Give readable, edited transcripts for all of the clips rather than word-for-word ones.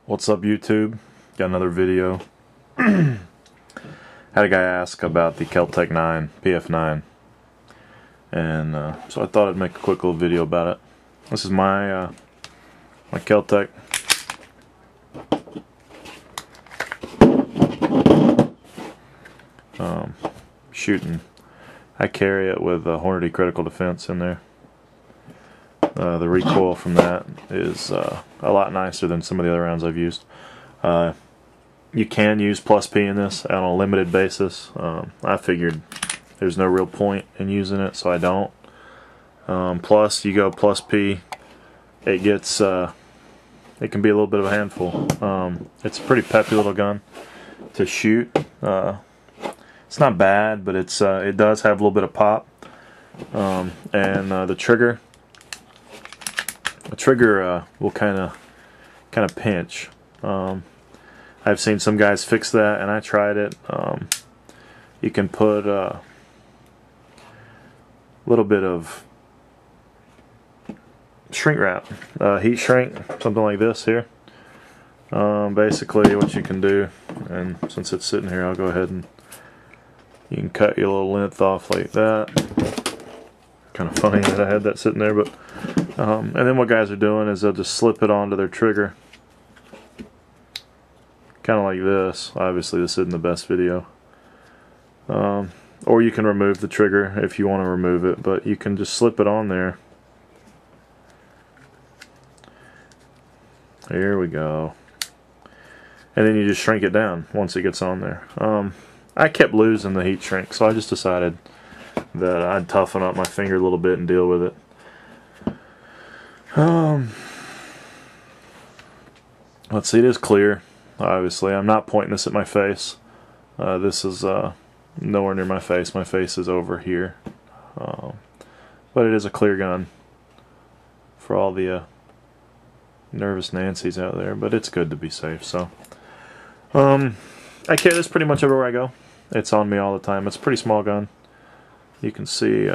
What's up, YouTube? Got another video. Had a guy ask about the Kel-Tec PF9, and so I thought I'd make a quick little video about it. This is my my Kel-Tec. Shooting. I carry it with a Hornady Critical Defense in there. The recoil from that is a lot nicer than some of the other rounds I've used. You can use plus P in this on a limited basis. I figured there's no real point in using it, so I don't. Plus, you go plus P, it gets it can be a little bit of a handful. It's a pretty peppy little gun to shoot. It's not bad, but it's it does have a little bit of pop. And the trigger will kind of pinch. I've seen some guys fix that, and I tried it. You can put a little bit of shrink wrap, heat shrink, something like this here. Basically what you can do, and since it's sitting here, I'll go ahead and you can cut your little length off like that. Kind of funny that I had that sitting there, but and then what guys are doing is they'll just slip it onto their trigger, kind of like this. Obviously this isn't the best video, or you can remove the trigger if you want to remove it, but you can just slip it on there. Here we go. And then you just shrink it down once it gets on there. I kept losing the heat shrink, so I just decided that I'd toughen up my finger a little bit and deal with it. Let's see, it is clear. Obviously, I'm not pointing this at my face. This is nowhere near my face. My face is over here. But it is a clear gun for all the nervous Nancys out there, but it's good to be safe. So I carry this pretty much everywhere I go. It's on me all the time. It's a pretty small gun. You can see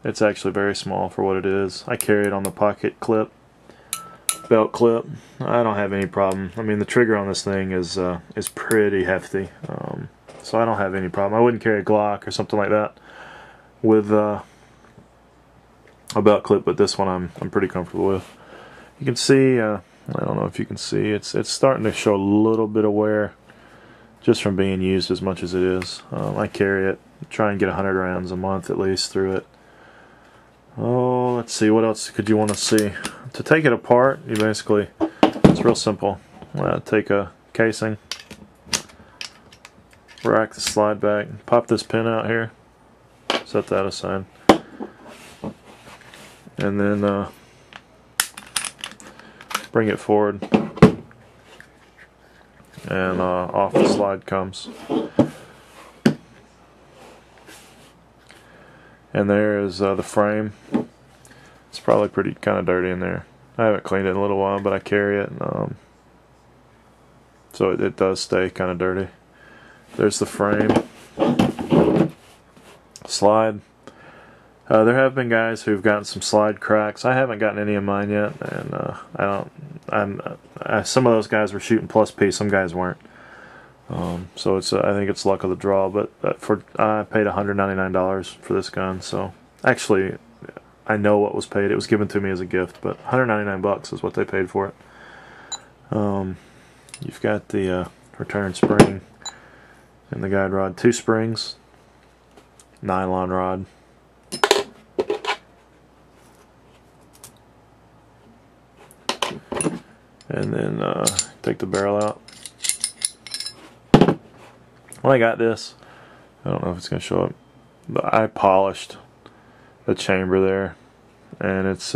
it's actually very small for what it is. I carry it on the pocket clip, belt clip. I don't have any problem. I mean, the trigger on this thing is pretty hefty, so I don't have any problem. I wouldn't carry a Glock or something like that with a belt clip, but this one I'm pretty comfortable with. You can see, I don't know if you can see, it's starting to show a little bit of wear just from being used as much as it is. I carry it, try and get 100 rounds a month at least through it. Oh, let's see, what else could you want to see? To take it apart, you basically, it's real simple. Take a casing, rack the slide back, pop this pin out here, set that aside, and then bring it forward, and off the slide comes. And there is the frame. It's probably pretty kind of dirty in there. I haven't cleaned it in a little while, but I carry it, so it does stay kind of dirty. There's the frame. Slide. There have been guys who've gotten some slide cracks. I haven't gotten any of mine yet, and some of those guys were shooting plus P, some guys weren't. So it's I think it's luck of the draw, but I paid $199 for this gun. So actually, I know what was paid. It was given to me as a gift, but 199 bucks is what they paid for it. You've got the return spring and the guide rod, 2 springs, nylon rod. And then take the barrel out. When I got this, I don't know if it's going to show up, but I polished the chamber there, and it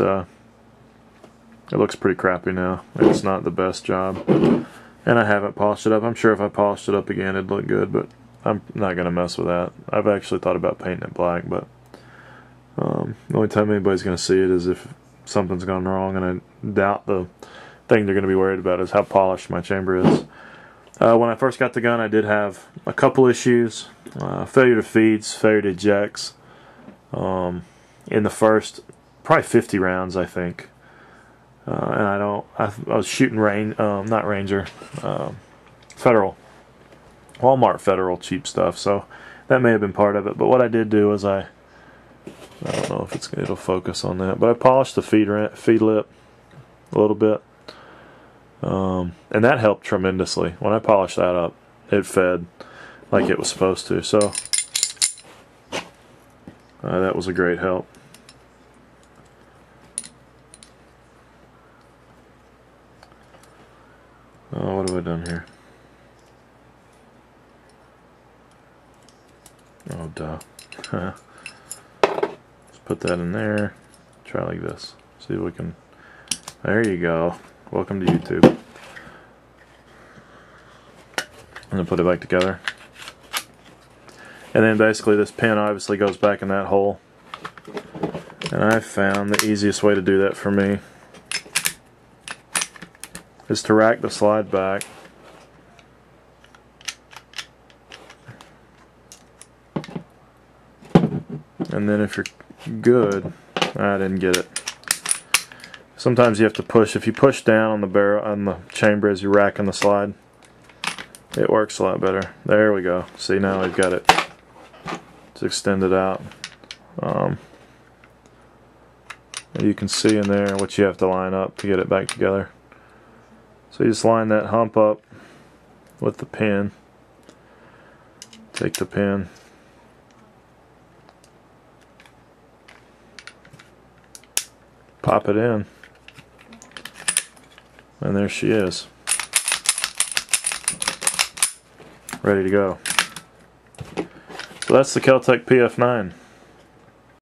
looks pretty crappy now. It's not the best job, and I haven't polished it up. I'm sure if I polished it up again it'd look good, but I'm not going to mess with that. I've actually thought about painting it black, but the only time anybody's going to see it is if something's gone wrong, and I doubt the thing they're going to be worried about is how polished my chamber is. When I first got the gun, I did have a couple issues. Failure to feeds, failure to ejects. In the first probably 50 rounds, I think. And I was shooting not Ranger, Federal, Walmart Federal cheap stuff, so that may have been part of it. But what I did do was I don't know if it'll focus on that, but I polished the feed lip a little bit, and that helped tremendously. When I polished that up, it fed like it was supposed to, so that was a great help. Oh, what have I done here? Oh, duh. Let's put that in there. Try like this. See if we can. There you go. Welcome to YouTube. And then put it back together. And then basically this pin obviously goes back in that hole. And I found the easiest way to do that for me is to rack the slide back. And then if you're good, I didn't get it. Sometimes you have to push. If you push down on the barrel, on the chamber as you're racking the slide, it works a lot better. There we go. See, now we've got it. It's extended out. You can see in there what you have to line up to get it back together. So you just line that hump up with the pin. Take the pin. Pop it in. And there she is. Ready to go. So that's the Kel-Tec PF9.